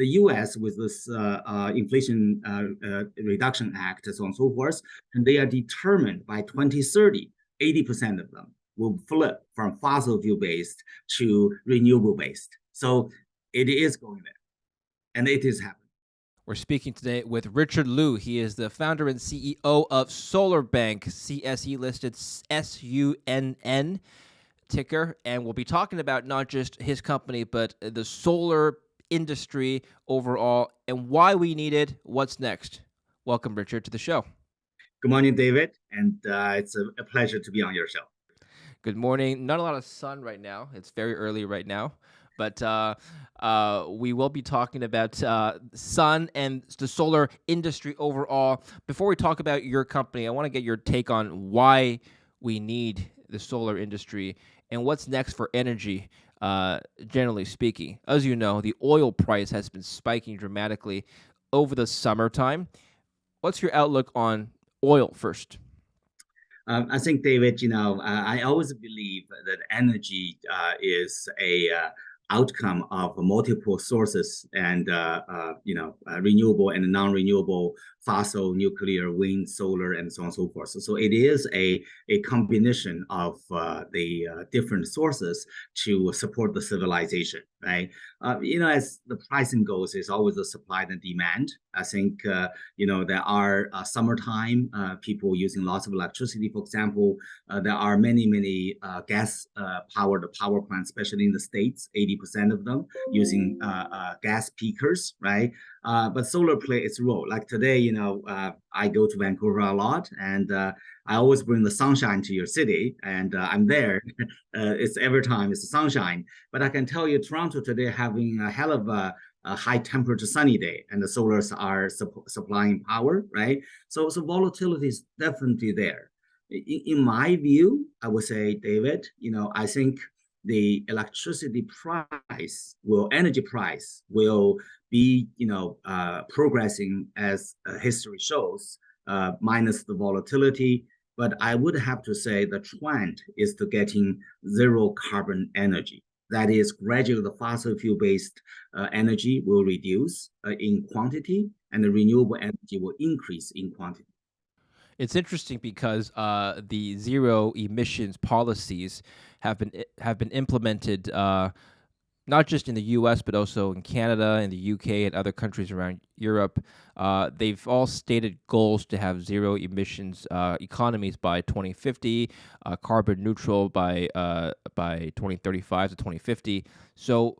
The U.S. with this Inflation Reduction Act, so on and so forth, and they are determined by 2030, 80% of them will flip from fossil fuel-based to renewable-based. So it is going there, and it is happening. We're speaking today with Richard Liu. He is the founder and CEO of SolarBank, CSE listed SUNN ticker, and we'll be talking about not just his company, but the solar industry overall and why we need it. What's next? Welcome, Richard, to the show. Good morning, David, and it's a pleasure to be on your show. Good morning. Not a lot of sun right now. It's very early right now, but we will be talking about SUNN and the solar industry overall. Before we talk about your company, I want to get your take on why we need the solar industry and what's next for energy, generally speaking. As you know, the oil price has been spiking dramatically over the summertime. What's your outlook on oil first? I think, David, I always believe that energy is a outcome of multiple sources and, renewable and non-renewable, fossil, nuclear, wind, solar, and so on and so forth. So it is a combination of the different sources to support the civilization, right? As the pricing goes, it's always the supply and demand. I think, there are summertime, people using lots of electricity, for example. There are many gas-powered power plants, especially in the States, 80% of them using gas peakers, right? But solar plays its role. Like today, I go to Vancouver a lot, and I always bring the sunshine to your city, and I'm there. It's every time it's the sunshine. But I can tell you, Toronto today having a hell of a high temperature sunny day, and the solars are supplying power, right? So volatility is definitely there. In my view, I would say, David, I think the electricity price energy price will be, progressing as history shows, minus the volatility. But I would have to say the trend is to getting zero carbon energy. That is, gradually the fossil fuel-based energy will reduce in quantity, and the renewable energy will increase in quantity. It's interesting because the zero emissions policies have been implemented not just in the U.S. but also in Canada, in the U.K., and other countries around Europe. They've all stated goals to have zero emissions economies by 2050, carbon neutral by 2035 to 2050. So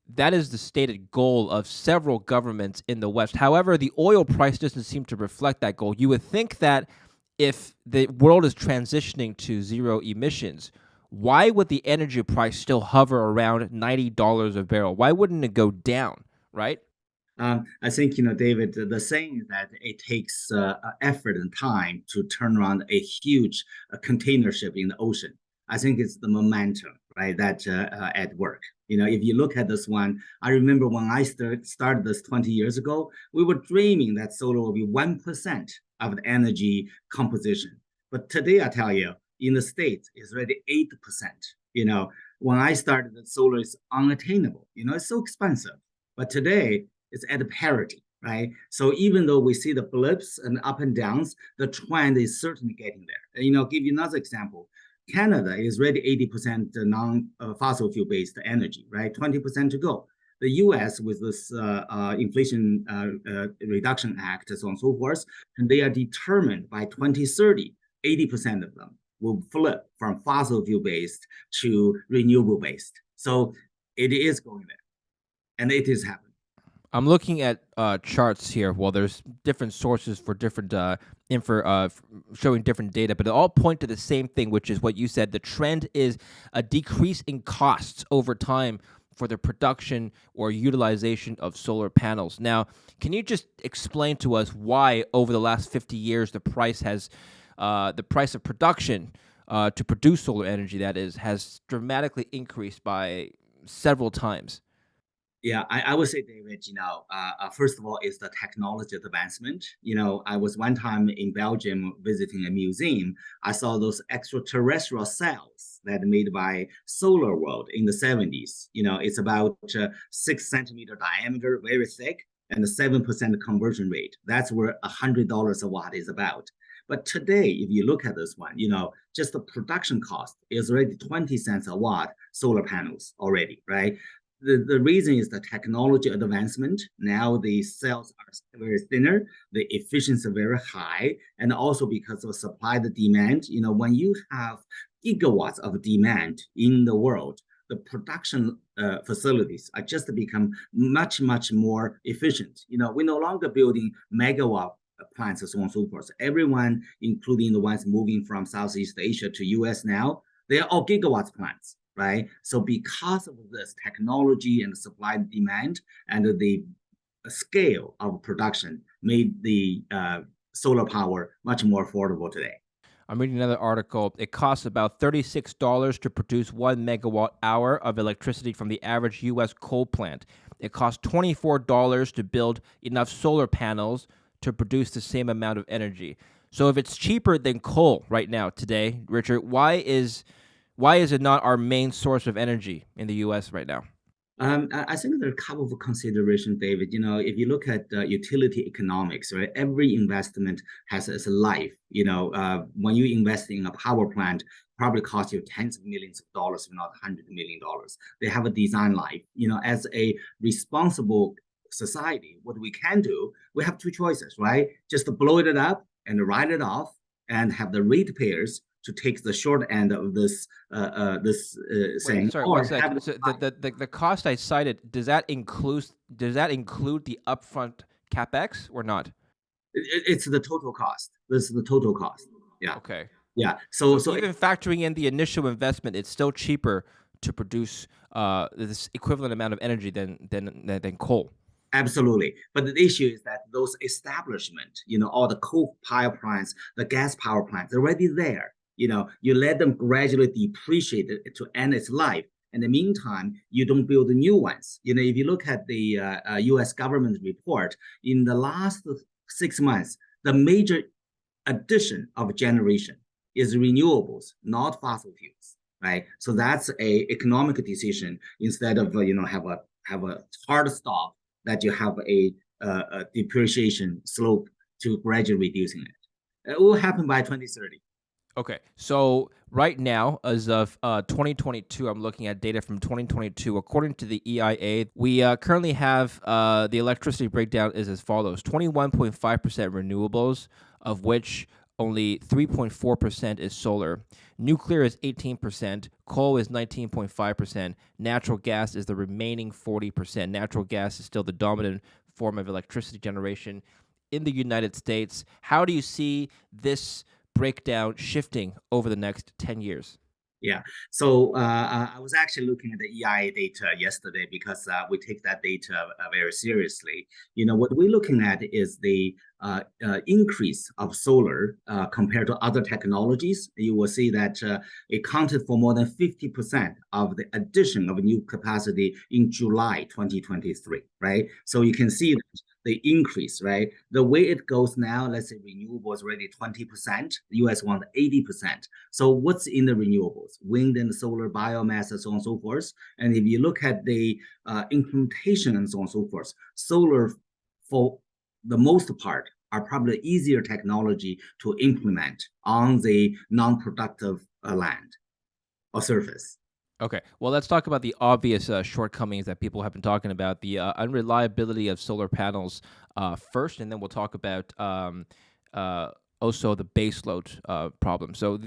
that is the stated goal of several governments in the West. However, the oil price doesn't seem to reflect that goal. You would think that if the world is transitioning to zero emissions, why would the energy price still hover around $90 a barrel? Why wouldn't it go down, right? I think, David, the saying is that it takes effort and time to turn around a huge container ship in the ocean. I think it's the momentum, right, that at work. If you look at this one, I remember when I started this 20 years ago, we were dreaming that solar will be 1% of the energy composition. But today, I tell you, in the States, it's already 8%. When I started, the solar is unattainable. It's so expensive. But today, it's at parity, right? So even though we see the blips and up and downs, the trend is certainly getting there. Give you another example. Canada is already 80% non-fossil fuel-based energy, right? 20% to go. The U.S. with this Inflation Reduction Act, so on and so forth, and they are determined by 2030, 80% of them will flip from fossil fuel-based to renewable-based. So it is going there, and it is happening. I'm looking at charts here. Well, there's different sources for different showing different data, but they all point to the same thing, which is what you said. The trend is a decrease in costs over time for the production or utilization of solar panels. Now, can you just explain to us why over the last 50 years the price of production to produce solar energy, that is, has dramatically increased by several times? Yeah, I would say, David, first of all, is the technology advancement. I was one time in Belgium visiting a museum. I saw those extraterrestrial cells that made by Solar World in the 70s. It's about 6 centimeter diameter, very thick, and a 7% conversion rate. That's where $100 a watt is about. But today, if you look at this one, just the production cost is already 20 cents a watt solar panels already, right? The reason is the technology advancement. Now the cells are very thinner, the efficiency very high, and also because of supply the demand. When you have gigawatts of demand in the world, the production facilities are just become much, much more efficient. We're no longer building megawatt plants and so on and so forth. Everyone, including the ones moving from Southeast Asia to US now, they are all gigawatts plants, right? So because of this technology and supply and demand and the scale of production made the solar power much more affordable today. I'm reading another article. It costs about $36 to produce 1 megawatt hour of electricity from the average U.S. coal plant. It costs $24 to build enough solar panels to produce the same amount of energy. So if it's cheaper than coal right now today, Richard, why is it not our main source of energy in the U.S. right now? I think there are a couple of considerations, David. If you look at utility economics, right, every investment has its life. When you invest in a power plant, probably costs you tens of millions of dollars, if not $100 million. They have a design life. As a responsible society, what we can do, we have two choices, right? Just to blow it up and write it off, and have the ratepayers to take the short end of this Wait, thing, sorry, one or sec. have So the cost I cited, does that include the upfront capex or not? it's the total cost. This is the total cost. Yeah, Okay. yeah. So So even factoring in the initial investment, it's still cheaper to produce this equivalent amount of energy than coal. absolutely. But the issue is that those establishment, all the coal power plants, the gas power plants, they're already there. You let them gradually depreciate it to end its life. In the meantime, you don't build new ones. If you look at the U.S. government report, in the last 6 months, the major addition of generation is renewables, not fossil fuels, right? So that's a economic decision instead of have a hard stop, that you have a depreciation slope to gradually reducing it. It will happen by 2030. Okay, so right now, as of 2022, I'm looking at data from 2022. According to the EIA, we currently have the electricity breakdown is as follows: 21.5% renewables, of which only 3.4% is solar. Nuclear is 18%. Coal is 19.5%. Natural gas is the remaining 40%. Natural gas is still the dominant form of electricity generation in the United States. How do you see this breakdown shifting over the next 10 years? Yeah. So I was actually looking at the EIA data yesterday because we take that data very seriously. What we're looking at is the increase of solar compared to other technologies. You will see that it counted for more than 50% of the addition of new capacity in July 2023, right? So you can see that the increase, right? The way it goes now, let's say renewables already 20%, the US wants 80%. So what's in the renewables? Wind and solar, biomass, and so on and so forth. And if you look at the implementation and so on and so forth, solar, for the most part, are probably easier technology to implement on the non-productive land or surface. Okay, well, let's talk about the obvious shortcomings that people have been talking about, the unreliability of solar panels first, and then we'll talk about also the baseload problem. So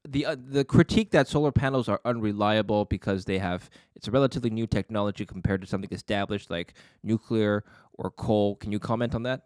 the critique that solar panels are unreliable because it's a relatively new technology compared to something established like nuclear or coal. Can you comment on that?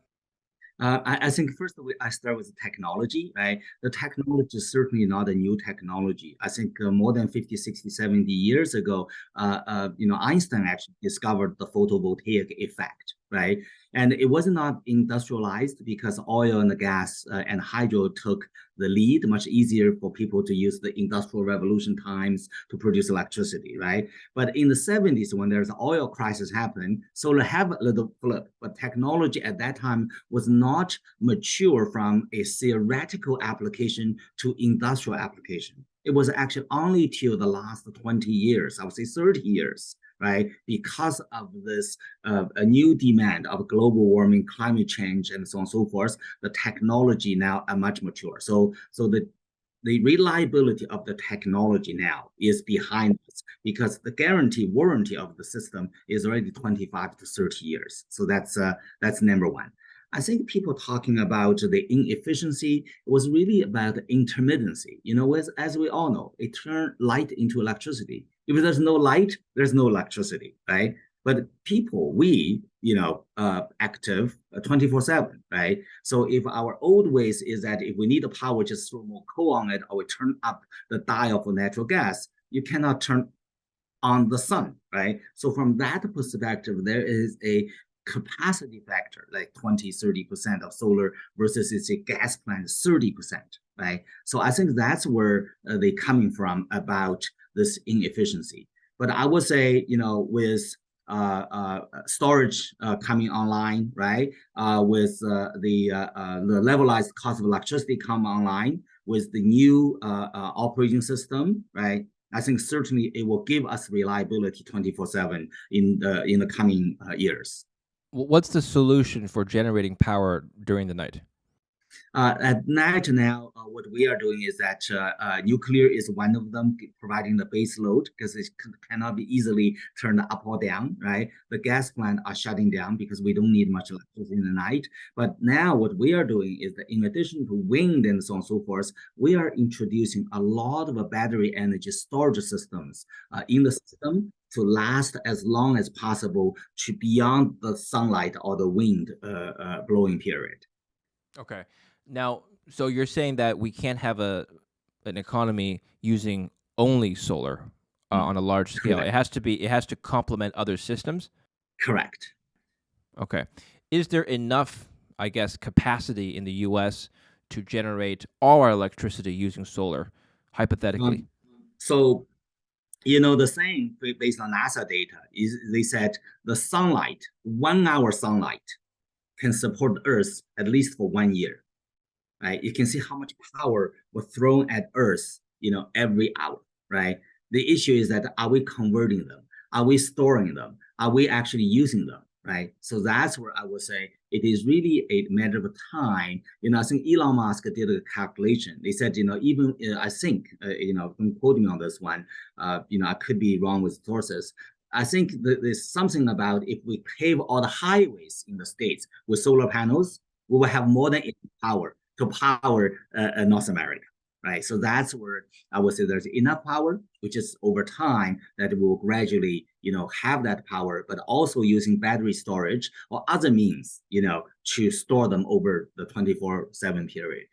I think first I start with the technology, right? The technology is certainly not a new technology. I think more than 50, 60, 70 years ago, Einstein actually discovered the photovoltaic effect, right? And it was not industrialized because oil and gas and hydro took the lead, much easier for people to use the industrial revolution times to produce electricity, right? But in the 70s, when there's an oil crisis happened, solar have a little flip, but technology at that time was not mature from a theoretical application to industrial application. It was actually only till the last 20 years, I would say 30 years, right? Because of this a new demand of global warming, climate change, and so on and so forth, the technology now are much mature. So the reliability of the technology now is behind us because the guarantee warranty of the system is already 25 to 30 years. So that's number one. I think people talking about the inefficiency was really about intermittency. As we all know, it turned light into electricity. If there's no light, there's no electricity, right? But people, active 24/7, right? So if our old ways is that if we need the power, just throw more coal on it, or we turn up the dial for natural gas, you cannot turn on the sun, right? So from that perspective, there is a capacity factor, like 20-30% of solar versus it's a gas plant, 30%, right? So I think that's where they're coming from about this inefficiency. But I would say, with storage coming online, right? With the levelized cost of electricity come online, with the new operating system, right? I think certainly it will give us reliability 24/7 in the coming years. What's the solution for generating power during the night? At night now, what we are doing is that nuclear is one of them, providing the base load because it cannot be easily turned up or down, right? The gas plant are shutting down because we don't need much electricity in the night. But now what we are doing is that in addition to wind and so on and so forth, we are introducing a lot of battery energy storage systems in the system to last as long as possible to beyond the sunlight or the wind blowing period. Okay. Now, so you're saying that we can't have an economy using only solar on a large scale. Correct. It has to complement other systems. Correct. Okay. Is there enough, I guess, capacity in the U.S. to generate all our electricity using solar, hypothetically? So, the saying based on NASA data is they said the sunlight, 1 hour sunlight, can support the Earth at least for 1 year. Right? You can see how much power was thrown at Earth, every hour, right? The issue is that are we converting them? Are we storing them? Are we actually using them, right? So that's where I would say it is really a matter of time. I think Elon Musk did a calculation. They said, even I think, don't quote me on this one. I could be wrong with sources. I think there's something about if we pave all the highways in the States with solar panels, we will have more than enough power to power North America, right? So that's where I would say there's enough power, which is over time that will gradually, have that power, but also using battery storage or other means, to store them over the 24/7 period.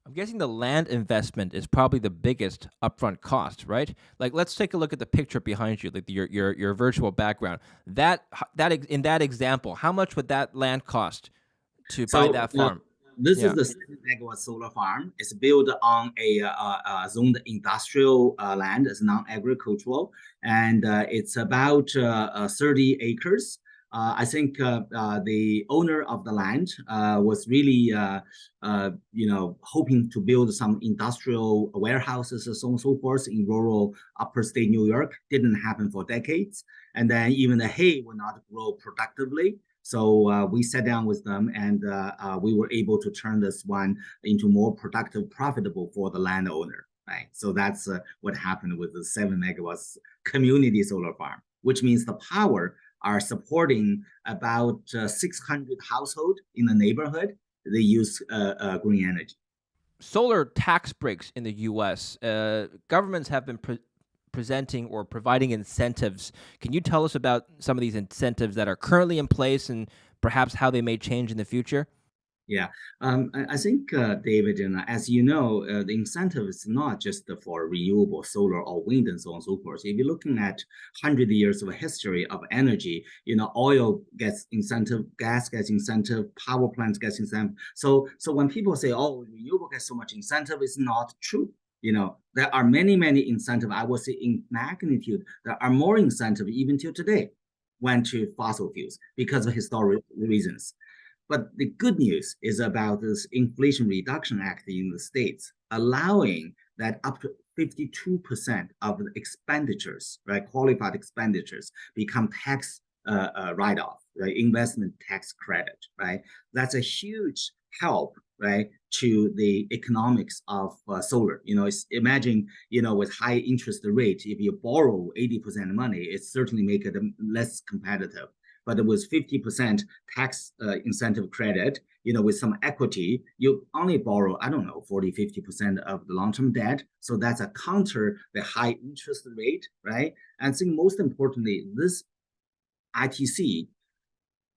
I'm guessing the land investment is probably the biggest upfront cost, right? Like, let's take a look at the picture behind you, like your virtual background. In that example, how much would that land cost to buy that farm? This Yeah. is the 7 megawatt solar farm. It's built on a zoned industrial land. It's non-agricultural, and it's about 30 acres. I think the owner of the land was really, hoping to build some industrial warehouses and so on and so forth in rural upper state New York. Didn't happen for decades, and then even the hay will not grow productively. So we sat down with them, and we were able to turn this one into more productive, profitable for the landowner. Right. So that's what happened with the 7 megawatts community solar farm, which means the power are supporting about 600 households in the neighborhood. They use green energy. Solar tax breaks in the U.S. Governments have been presenting or providing incentives. Can you tell us about some of these incentives that are currently in place and perhaps how they may change in the future? Yeah, I think, David, and as you know, the incentive is not just for renewable solar or wind and so on and so forth. If you're looking at 100 years of history of energy, oil gets incentive, gas gets incentive, power plants gets incentive. So when people say, "Oh, renewable gets so much incentive," it's not true. There are many, many incentive. I would say in magnitude, there are more incentive even till today went to fossil fuels because of historic reasons. But the good news is about this Inflation Reduction Act in the States, allowing that up to 52% of the expenditures, right, qualified expenditures, become tax write-off, right, investment tax credit, right? That's a huge help, right, to the economics of solar. Imagine, with high interest rate, if you borrow 80% money, it certainly make it less competitive. But with 50% tax incentive credit, with some equity, you only borrow, I don't know, 40, 50% of the long-term debt. So that's a counter the high interest rate, right? And I think most importantly, this ITC,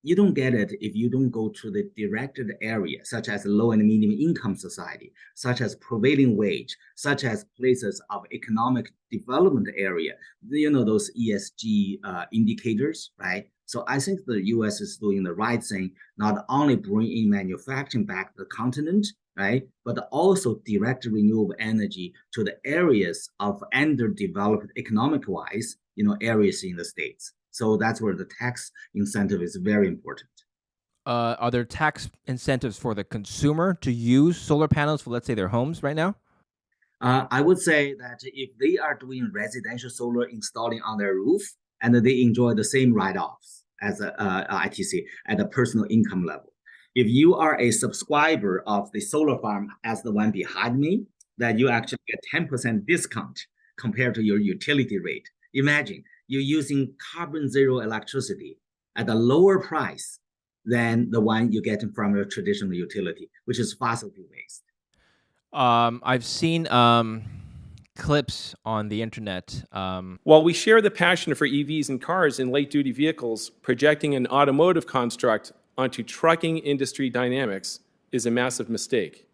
you don't get it if you don't go to the directed area, such as low and medium income society, such as prevailing wage, such as places of economic development area, those ESG indicators, right? So I think the US is doing the right thing, not only bringing manufacturing back to the continent, right, but also direct renewable energy to the areas of underdeveloped economic-wise, areas in the States. So that's where the tax incentive is very important. Are there tax incentives for the consumer to use solar panels for, let's say, their homes right now? I would say that if they are doing residential solar installing on their roof and they enjoy the same write-offs as a ITC at a personal income level. If you are a subscriber of the solar farm as the one behind me, then you actually get 10% discount compared to your utility rate. Imagine you're using carbon zero electricity at a lower price than the one you get from your traditional utility, which is fossil fuel based. I've seen clips on the internet. While we share the passion for EVs and cars and light-duty vehicles, projecting an automotive construct onto trucking industry dynamics is a massive mistake.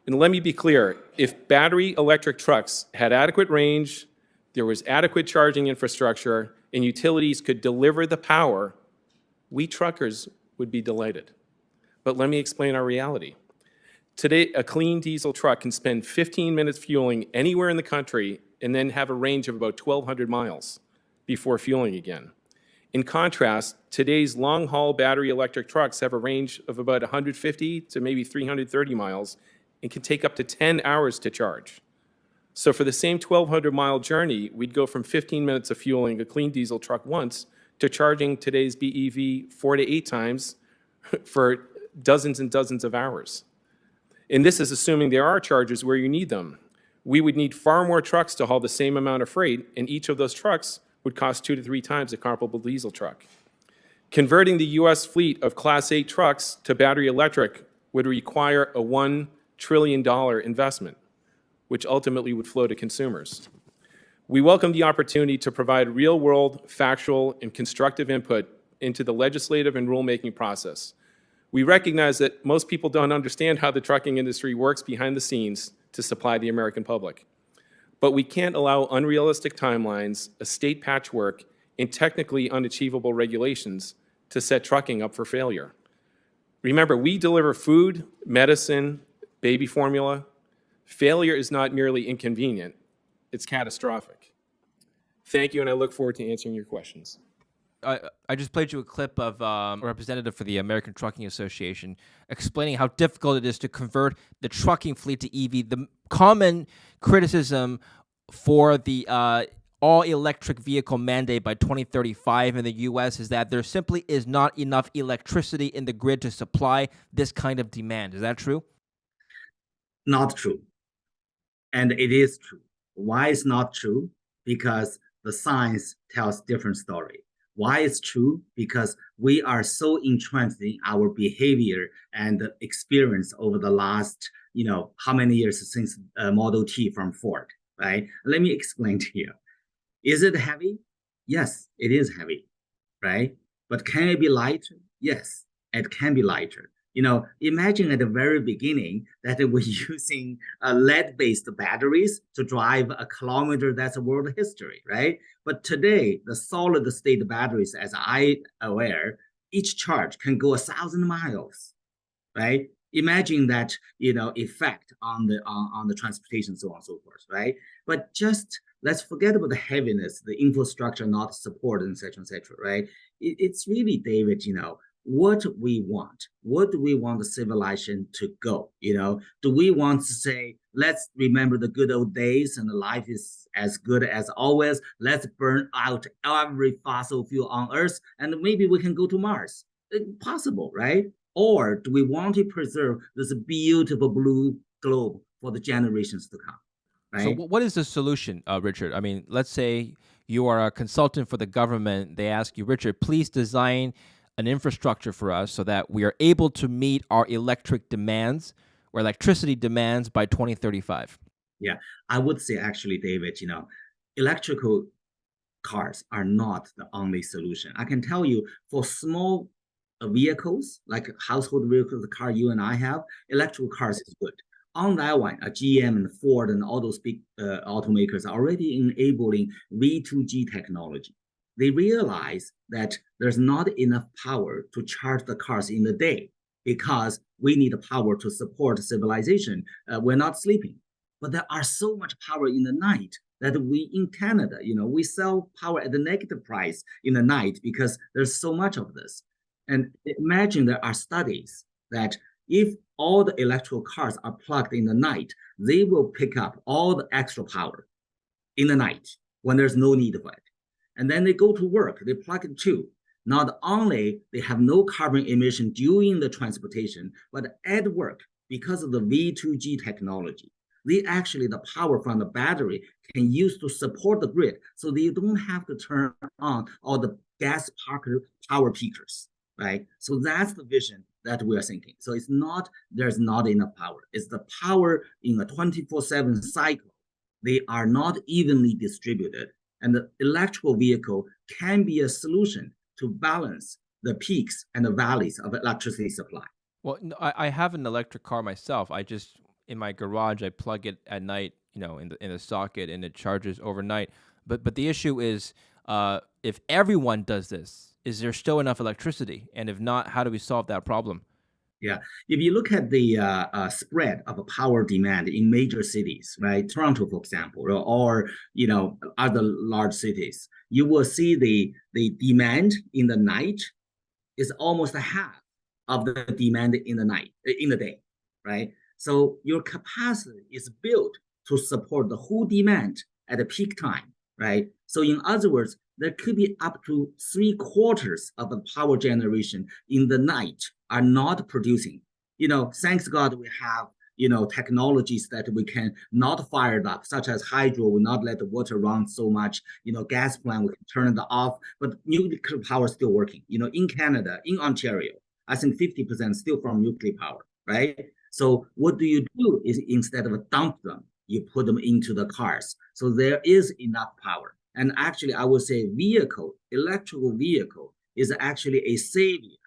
And let me be clear, if battery electric trucks had adequate range, there was adequate charging infrastructure, and utilities could deliver the power, we truckers would be delighted. But let me explain our reality. Today, a clean diesel truck can spend 15 minutes fueling anywhere in the country and then have a range of about 1,200 miles before fueling again. In contrast, today's long-haul battery electric trucks have a range of about 150 to maybe 330 miles and can take up to 10 hours to charge. So for the same 1,200-mile journey, we'd go from 15 minutes of fueling a clean diesel truck once to charging today's BEV 4 to 8 times for dozens and dozens of hours. And this is assuming there are chargers where you need them. We would need far more trucks to haul the same amount of freight, and each of those trucks would cost 2 to 3 times a comparable diesel truck. Converting the U.S. fleet of Class 8 trucks to battery electric would require a $1 trillion investment, which ultimately would flow to consumers. We welcome the opportunity to provide real-world, factual, and constructive input into the legislative and rulemaking process. We recognize that most people don't understand how the trucking industry works behind the scenes to supply the American public. But we can't allow unrealistic timelines, a state patchwork, and technically unachievable regulations to set trucking up for failure. Remember, we deliver food, medicine, baby formula. Failure is not merely inconvenient, it's catastrophic. Thank you, and I look forward to answering your questions. I just played you a clip of a representative for the American Trucking Association explaining how difficult it is to convert the trucking fleet to EV. The common criticism for the all-electric vehicle mandate by 2035 in the U.S. is that there simply is not enough electricity in the grid to supply this kind of demand. Is that true? Not true. And it is true. Why it's not true? Because the science tells different story. Why it's true? Because we are so entrenched in our behavior and experience over the last, how many years since Model T from Ford, right? Let me explain to you. Is it heavy? Yes, it is heavy, right? But can it be lighter? Yes, it can be lighter. Imagine at the very beginning that we're using lead-based batteries to drive a kilometer. That's a world history, right? But today, the solid-state batteries, as I aware, each charge can go 1,000 miles, right? Imagine that, effect on the transportation, so on and so forth, right? But just let's forget about the heaviness, the infrastructure not supported, et cetera, right? It's really, David, what we want. What do we want the civilization to go? Do we want to say, let's remember the good old days and life is as good as always. Let's burn out every fossil fuel on Earth and maybe we can go to Mars. Possible, right? Or do we want to preserve this beautiful blue globe for the generations to come? Right? So what is the solution, Richard? I mean, let's say you are a consultant for the government. They ask you, Richard, please design an infrastructure for us so that we are able to meet our electric demands or electricity demands by 2035. Yeah, I would say actually, David, electrical cars are not the only solution. I can tell you for small vehicles, like household vehicles, the car you and I have, electrical cars is good. On that one, GM and Ford and all those big automakers are already enabling V2G technology. They realize that there's not enough power to charge the cars in the day because we need power to support civilization. We're not sleeping. But there are so much power in the night that we in Canada, we sell power at the negative price in the night because there's so much of this. And imagine there are studies that if all the electrical cars are plugged in the night, they will pick up all the extra power in the night when there's no need for it. And then they go to work, they plug it too. Not only they have no carbon emission during the transportation, but at work, because of the V2G technology, the power from the battery can use to support the grid so that you don't have to turn on all the gas power peakers, right? So that's the vision that we are thinking. So there's not enough power. It's the power in a 24/7 cycle. They are not evenly distributed. And the electrical vehicle can be a solution to balance the peaks and the valleys of electricity supply. Well, no, I have an electric car myself. In my garage, I plug it at night, in the socket, and it charges overnight. But the issue is, if everyone does this, is there still enough electricity? And if not, how do we solve that problem? Yeah, if you look at the spread of power demand in major cities, right, Toronto, for example, or other large cities, you will see the demand in the night is almost half of the demand in the day, right? So your capacity is built to support the whole demand at the peak time, right? So in other words, there could be up to 3/4 of the power generation in the night are not producing. Thanks God we have, technologies that we can not fire it up, such as hydro, will not let the water run so much, gas plant, we can turn it off, but nuclear power is still working. In Canada, in Ontario, I think 50% still from nuclear power, right? So what do you do is instead of dump them, you put them into the cars. So there is enough power. And actually, I would say electrical vehicle is actually a savior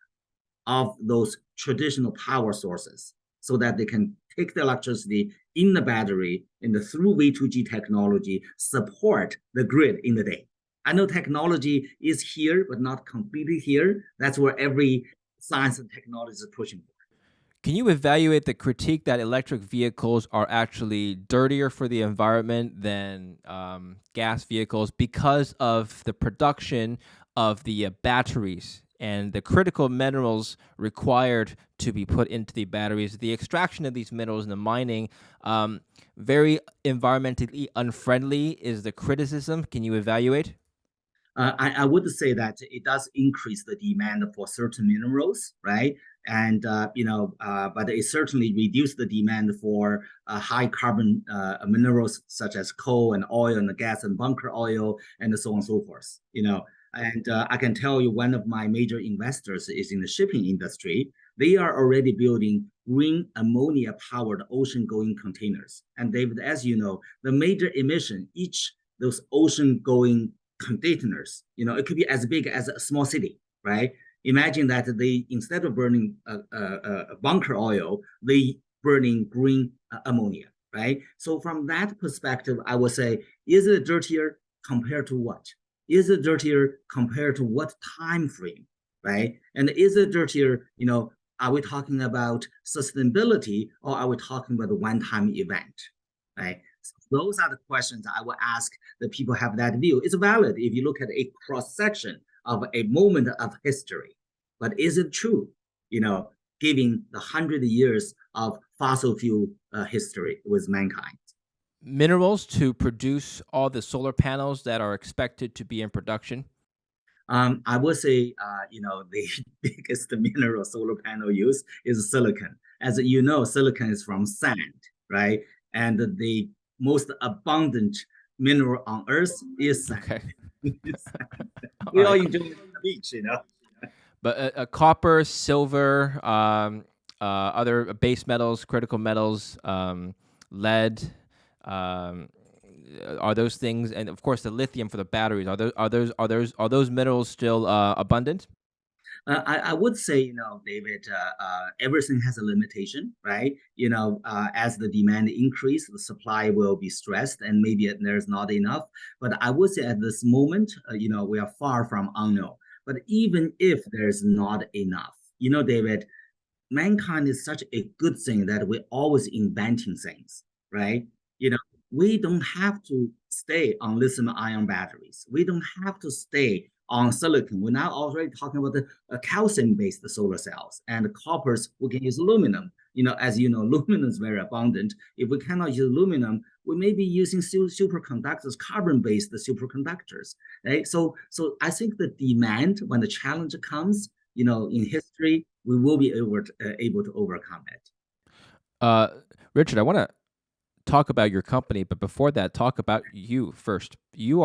of those traditional power sources so that they can take the electricity in the battery and through V2G technology support the grid in the day. I know technology is here, but not completely here. That's where every science and technology is pushing for. Can you evaluate the critique that electric vehicles are actually dirtier for the environment than gas vehicles because of the production of the batteries and the critical minerals required to be put into the batteries, the extraction of these minerals and the mining, very environmentally unfriendly is the criticism? Can you evaluate? I would say that it does increase the demand for certain minerals, right? And but it certainly reduced the demand for high carbon minerals such as coal and oil and gas and bunker oil and so on and so forth. And I can tell you one of my major investors is in the shipping industry. They are already building green ammonia powered ocean going containers. And David, as you know, the major emission those ocean going containers, it could be as big as a small city, right? Imagine that they, instead of burning bunker oil, they burning green ammonia, right? So from that perspective, I would say, is it dirtier compared to what? Is it dirtier compared to what time frame, right? And is it dirtier, are we talking about sustainability or are we talking about a one-time event, right? So those are the questions I will ask the people have that view. It's valid if you look at a cross-section of a moment of history. But is it true, given the 100 years of fossil fuel history with mankind? Minerals to produce all the solar panels that are expected to be in production? I would say, the biggest mineral solar panel use is silicon. As you know, silicon is from sand, right? And the most abundant mineral on Earth is sand. Okay. We all enjoy it on the beach, But copper, silver, other base metals, critical metals, lead, are those things, and of course the lithium for the batteries. Are those minerals still abundant? I would say, David, everything has a limitation, right? As the demand increase, the supply will be stressed, and maybe there's not enough. But I would say at this moment, we are far from unknown. But even if there's not enough, David, mankind is such a good thing that we're always inventing things, right? We don't have to stay on lithium-ion batteries. We don't have to stay on silicon. We're now already talking about the calcium-based solar cells and coppers. We can use aluminum. As you know, aluminum is very abundant. If we cannot use aluminum, we may be using superconductors, carbon-based superconductors. Right? So I think the demand, when the challenge comes, in history, we will be able to overcome it. Richard, I want to talk about your company, but before that, talk about you first. You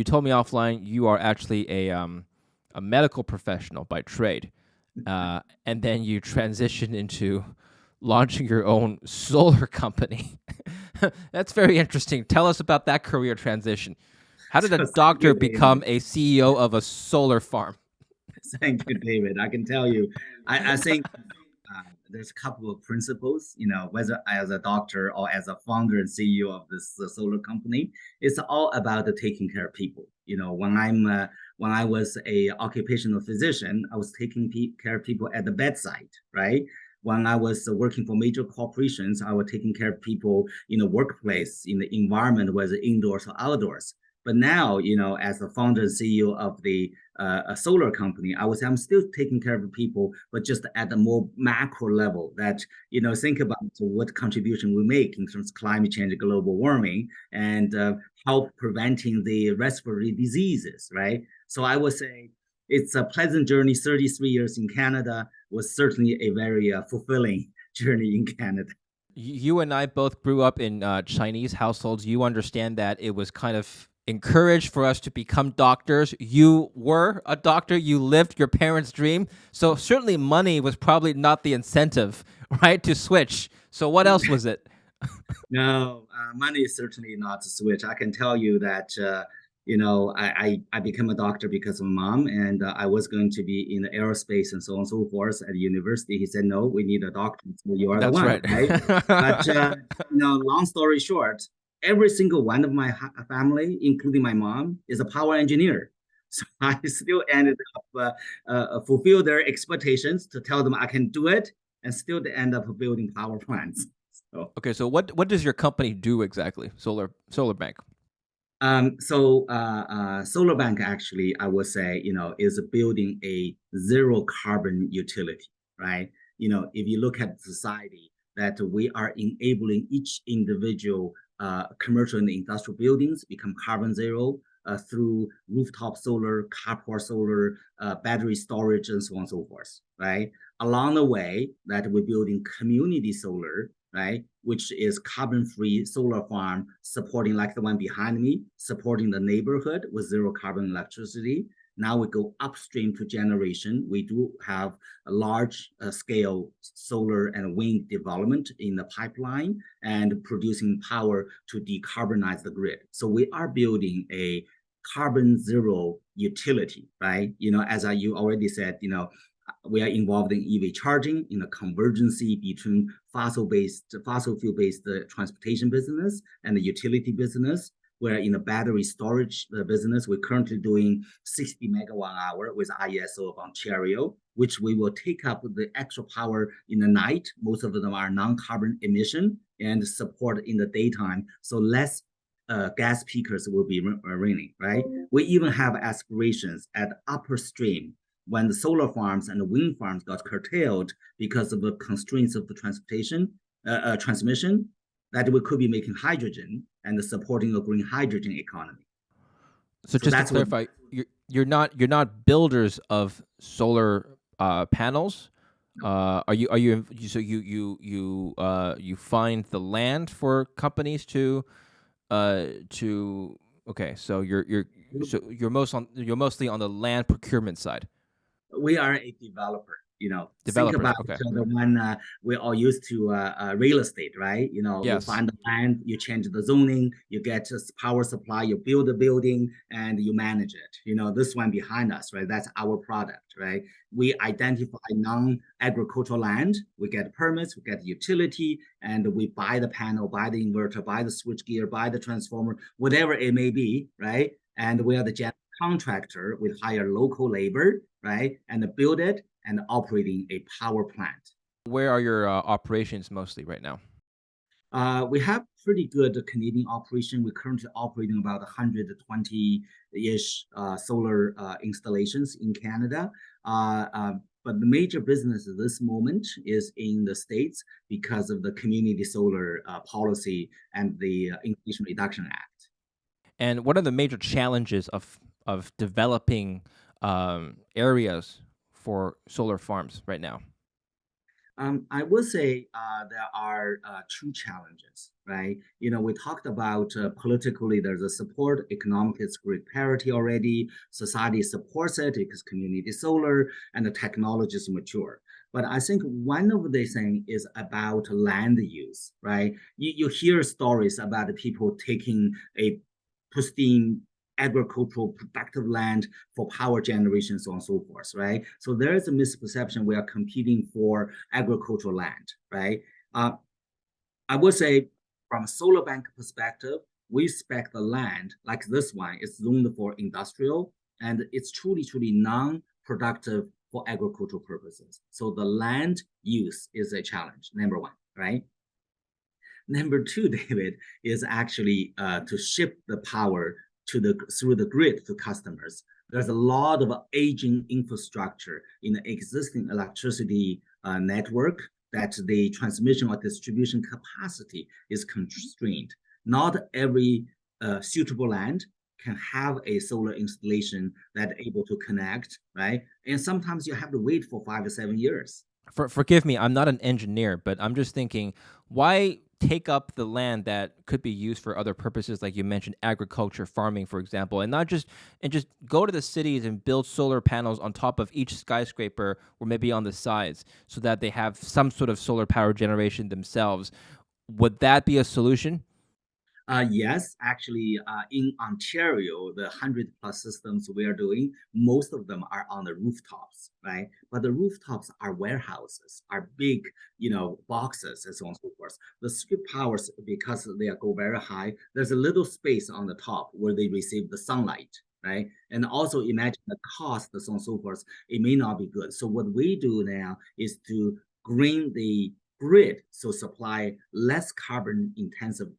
told me offline you are actually a medical professional by trade, and then you transition into launching your own solar company. That's very interesting. Tell us about that career transition. How did a doctor become a CEO of a solar farm? Thank you, David. I can tell you, I think there's a couple of principles, whether as a doctor or as a founder and CEO of this solar company, it's all about taking care of people. When I was a occupational physician, I was taking care of people at the bedside, right? When I was working for major corporations, I was taking care of people in the workplace, in the environment, whether indoors or outdoors. But now, as the founder and CEO of a solar company, I'm still taking care of people, but just at a more macro level that, think about what contribution we make in terms of climate change, global warming, and help preventing the respiratory diseases, right? So I would say it's a pleasant journey. 33 years in Canada was certainly a very fulfilling journey in Canada. You and I both grew up in Chinese households. You understand that it was kind of encouraged for us to become doctors. You were a doctor. You lived your parents' dream. So certainly money was probably not the incentive, right, to switch. So what else was it? No, money is certainly not to switch. I can tell you that, I became a doctor because of mom, and I was going to be in the aerospace and so on and so forth at the university. He said, no, we need a doctor. So you are That's the one, right? But, long story short, every single one of my family, including my mom, is a power engineer. So I still ended up fulfill their expectations to tell them I can do it, and still they end up building power plants. So. Okay, so what does your company do exactly? SolarBank. SolarBank actually, I would say, is building a zero carbon utility, right? If you look at society, that we are enabling each individual commercial and industrial buildings become carbon zero through rooftop solar, carport solar, battery storage, and so on and so forth, right? Along the way, that we're building community solar, right, which is carbon-free solar farm supporting, like the one behind me, supporting the neighborhood with zero carbon electricity. Now we go upstream to generation. We do have a large scale solar and wind development in the pipeline and producing power to decarbonize the grid. So we are building a carbon zero utility, right? As you already said, we are involved in EV charging, in a convergency between fossil fuel-based transportation business and the utility business. We're in the battery storage business. We're currently doing 60 megawatt hour with ISO of Ontario, which we will take up the extra power in the night. Most of them are non-carbon emission and support in the daytime. So less gas peakers will be raining, right? We even have aspirations at upstream when the solar farms and the wind farms got curtailed because of the constraints of the transmission, that we could be making hydrogen and supporting a green hydrogen economy. So just to clarify, you're not builders of solar panels. Are you so you find the land for companies to okay, so you're mostly on the land procurement side. We are a developer. Developers, think about okay. the one we're all used to real estate, right? You Yes. find the land, you change the zoning, you get power supply, you build the building, and you manage it. This one behind us, right? That's our product, right? We identify non-agricultural land, we get permits, we get utility, and we buy the panel, buy the inverter, buy the switchgear, buy the transformer, whatever it may be, right? And we are the general contractor. We hire local labor, right? And build it and operating a power plant. Where are your operations mostly right now? We have pretty good Canadian operation. We're currently operating about 120-ish solar installations in Canada. But the major business at this moment is in the States because of the community solar policy and the Inflation Reduction Act. And what are the major challenges of developing areas for solar farms right now? I would say there are two challenges, right? We talked about politically, there's a support, economic is grid parity already, society supports it because community solar, and the technology is mature. But I think one of the things is about land use, right? You hear stories about people taking a pristine agricultural productive land for power generation, so on and so forth, right? So there is a misperception we are competing for agricultural land, right? I would say from a SolarBank perspective, we expect the land like this one is zoned for industrial, and it's truly non-productive for agricultural purposes. So the land use is a challenge, number one, right? Number two, David, is actually to ship the power through the grid to customers. There's a lot of aging infrastructure in the existing electricity network that the transmission or distribution capacity is constrained. Not every suitable land can have a solar installation that able to connect, right? And sometimes you have to wait for 5 or 7 years. Forgive me, I'm not an engineer, but I'm just thinking, why take up the land that could be used for other purposes, like you mentioned, agriculture, farming, for example, and just go to the cities and build solar panels on top of each skyscraper or maybe on the sides so that they have some sort of solar power generation themselves. Would that be a solution? Yes, actually, in Ontario, the 100+ systems we are doing, most of them are on the rooftops, right? But the rooftops are warehouses, are big, boxes, and so on and so forth. The strip powers, because they go very high, there's a little space on the top where they receive the sunlight, right? And also imagine the cost, so on and so forth, it may not be good. So what we do now is to green the grid, so supply less carbon intensive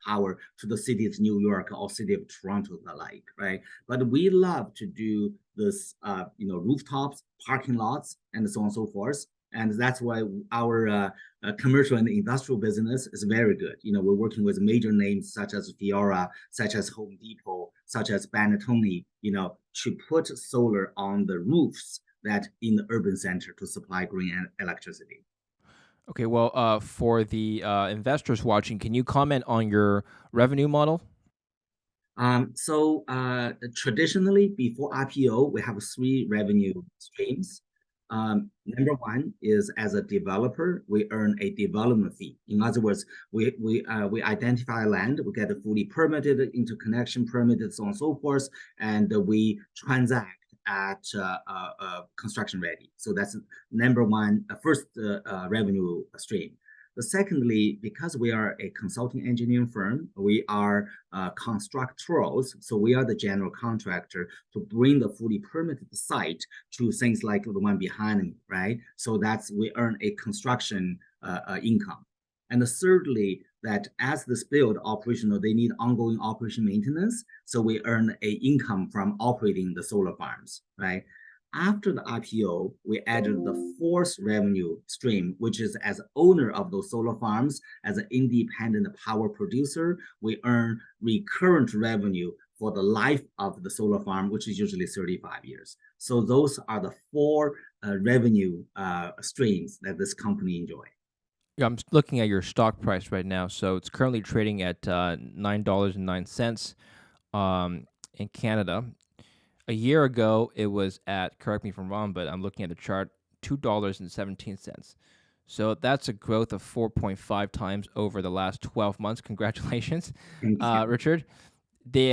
power to the city of New York or city of Toronto alike, right? But we love to do this, rooftops, parking lots, and so on and so forth. And that's why our commercial and industrial business is very good. We're working with major names such as Fiora, such as Home Depot, such as Banatoni, to put solar on the roofs that in the urban center to supply green electricity. Okay, well, for the investors watching, can you comment on your revenue model? So traditionally, before IPO, we have 3 revenue streams. Number one is as a developer, we earn a development fee. In other words, we identify land, we get a fully permitted, interconnection permitted, so on and so forth, and we transact at construction ready. So that's number one, first revenue stream. But secondly, because we are a consulting engineering firm, we are constructors. So we are the general contractor to bring the fully permitted site to things like the one behind me, right? So that's we earn a construction income. And thirdly, that as this build operational, they need ongoing operation maintenance. So we earn a income from operating the solar farms, right? After the IPO, we added the fourth revenue stream, which is as owner of those solar farms, as an independent power producer, we earn recurrent revenue for the life of the solar farm, which is usually 35 years. So those are the four revenue streams that this company enjoy. Yeah, I'm looking at your stock price right now. So it's currently trading at $9.09 in Canada. A year ago, it was at, correct me if I'm wrong, but I'm looking at the chart, $2.17. So that's a growth of 4.5 times over the last 12 months. Congratulations, Richard. They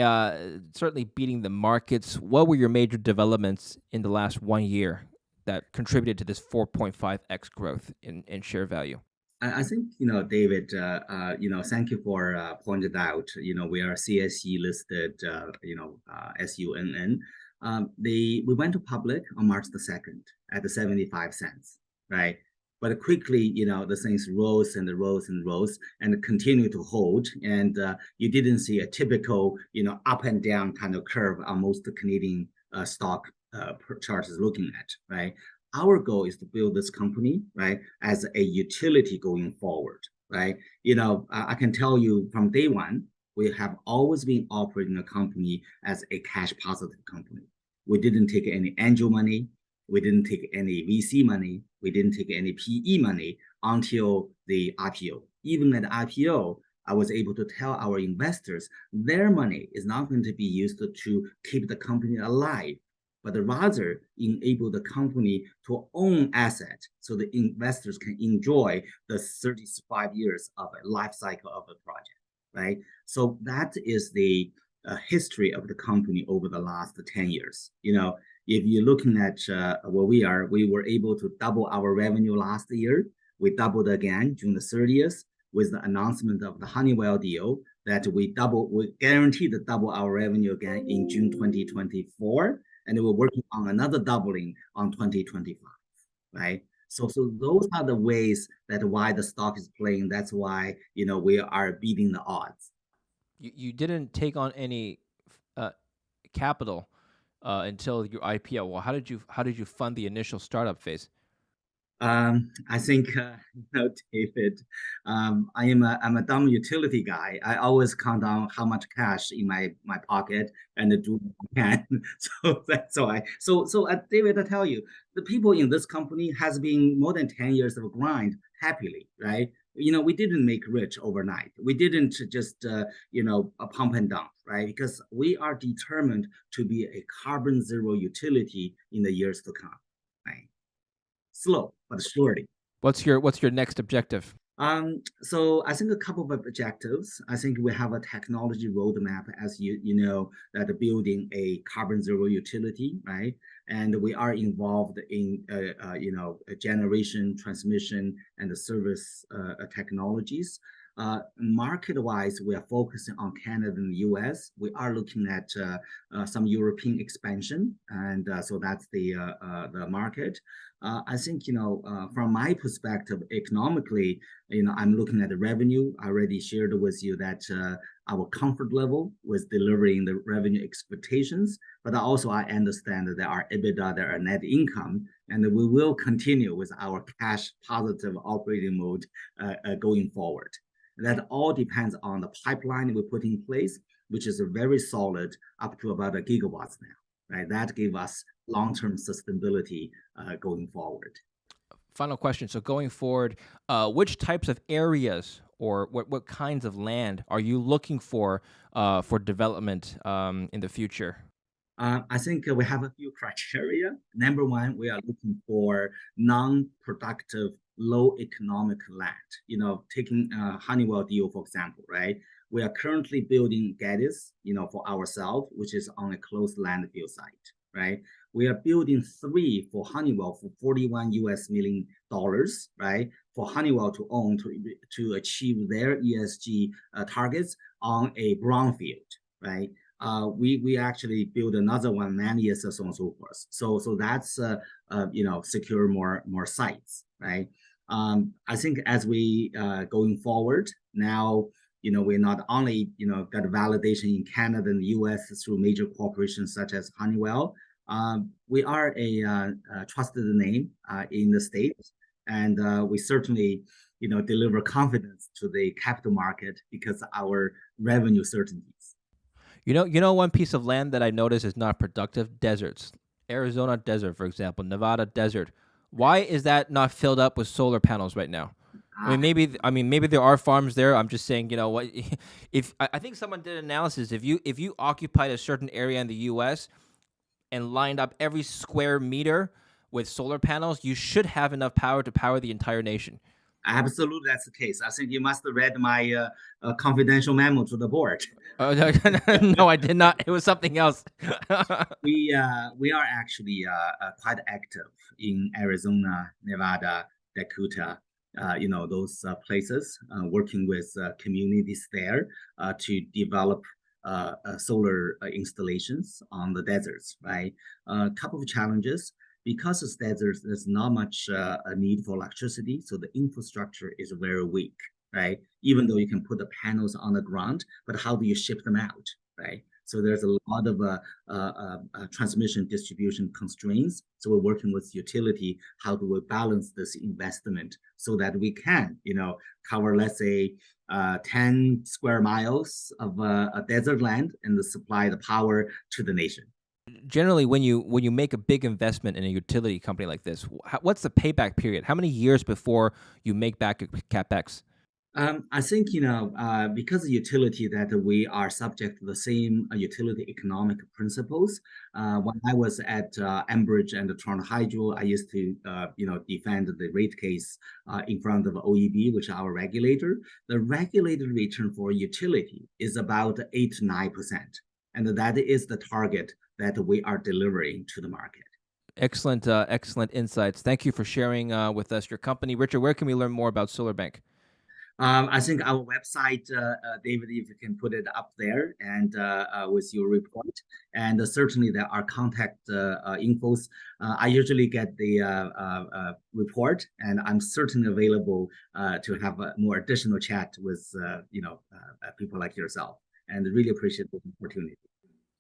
certainly beating the markets. What were your major developments in the last 1 year that contributed to this 4.5x growth in share value? I think, David, thank you for pointed out, we are CSE listed, SUNN. We went to public on March the 2nd at the 75 cents, right? But quickly, the things rose and rose and rose and continue to hold. And you didn't see a typical, up and down kind of curve on most Canadian stock charts is looking at, right? Our goal is to build this company, right, as a utility going forward, right? I can tell you from day one, we have always been operating a company as a cash positive company. We didn't take any angel money. We didn't take any VC money. We didn't take any PE money until the IPO. Even at the IPO, I was able to tell our investors their money is not going to be used to keep the company alive, but rather enable the company to own assets so the investors can enjoy the 35 years of a life cycle of a project, right? So that is the history of the company over the last 10 years. If you're looking at where we were able to double our revenue last year. We doubled again June the 30th with the announcement of the Honeywell deal that we guaranteed to double our revenue again in June 2024. And we're working on another doubling on 2025, right? So those are the ways that why the stock is playing. That's why, we are beating the odds. You didn't take on any capital until your IPO. Well, how did you fund the initial startup phase? I think, David, I'm a dumb utility guy. I always count on how much cash in my pocket and do what I can. So that's why. So David, I tell you, the people in this company has been more than 10 years of grind happily, right? We didn't make rich overnight. We didn't just, pump and dump, right? Because we are determined to be a carbon zero utility in the years to come, right? Slow but surely. What's your next objective? So I think a couple of objectives. I think we have a technology roadmap, as you know, that building a carbon zero utility, right? And we are involved in generation, transmission, and the service technologies. Market-wise, we are focusing on Canada and the US. We are looking at some European expansion, and so that's the market. I think, from my perspective, economically, I'm looking at the revenue. I already shared with you that our comfort level was delivering the revenue expectations, but also I understand that there are EBITDA, there are net income, and we will continue with our cash positive operating mode going forward. That all depends on the pipeline we put in place, which is very solid, up to about 1 gigawatts now, right? That gave us long-term sustainability going forward. Final question. So going forward, which types of areas or what kinds of land are you looking for development in the future? I think we have a few criteria. Number one, we are looking for non-productive, low economic land. Taking Honeywell deal, for example, right? We are currently building Geddes, for ourselves, which is on a closed landfill site, right? We are building 3 for Honeywell for $41 million, right? For Honeywell to own to achieve their ESG targets on a brownfield, right? We actually build another one many years so on and so forth. So that's secure more sites, right? I think as we going forward now, we not only got validation in Canada and the US through major corporations such as Honeywell. We are a trusted name in the States, and we certainly deliver confidence to the capital market because of our revenue certainties. One piece of land that I notice is not productive: deserts. Arizona desert, for example, Nevada desert. Why is that not filled up with solar panels right now? I mean, maybe there are farms there. I'm just saying, what? If I think someone did an analysis, if you occupied a certain area in the U.S. and lined up every square meter with solar panels, you should have enough power to power the entire nation. Absolutely, that's the case. I think you must have read my confidential memo to the board. No, I did not. It was something else. We are actually quite active in Arizona, Nevada, Dakota, those places, working with communities there to develop solar installations on the deserts, right? A couple of challenges. Because it's deserts, there's not much a need for electricity, so the infrastructure is very weak, right? Even though you can put the panels on the ground, but how do you ship them out, right? So there's a lot of transmission distribution constraints. So we're working with utility. How do we balance this investment so that we can, cover, let's say, 10 square miles of a desert land and supply the power to the nation? Generally, when you make a big investment in a utility company like this, what's the payback period? How many years before you make back CapEx? I think, because of utility that we are subject to the same utility economic principles. When I was at Enbridge and Toronto Hydro, I used to, defend the rate case in front of OEB, which is our regulator. The regulated return for utility is about 8 to 9%. And that is the target that we are delivering to the market. Excellent insights. Thank you for sharing with us your company. Richard, where can we learn more about SolarBank? I think our website, David, if you can put it up there and with your report, and certainly there are contact infos. I usually get the report, and I'm certainly available to have a more additional chat with people like yourself, and really appreciate the opportunity.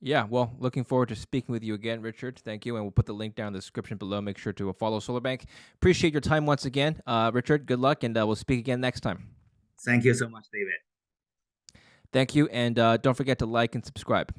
Yeah, well, looking forward to speaking with you again, Richard. Thank you, and we'll put the link down in the description below. Make sure to follow SolarBank. Appreciate your time once again, Richard. Good luck, and we'll speak again next time. Thank you so much, David. Thank you, and don't forget to like and subscribe.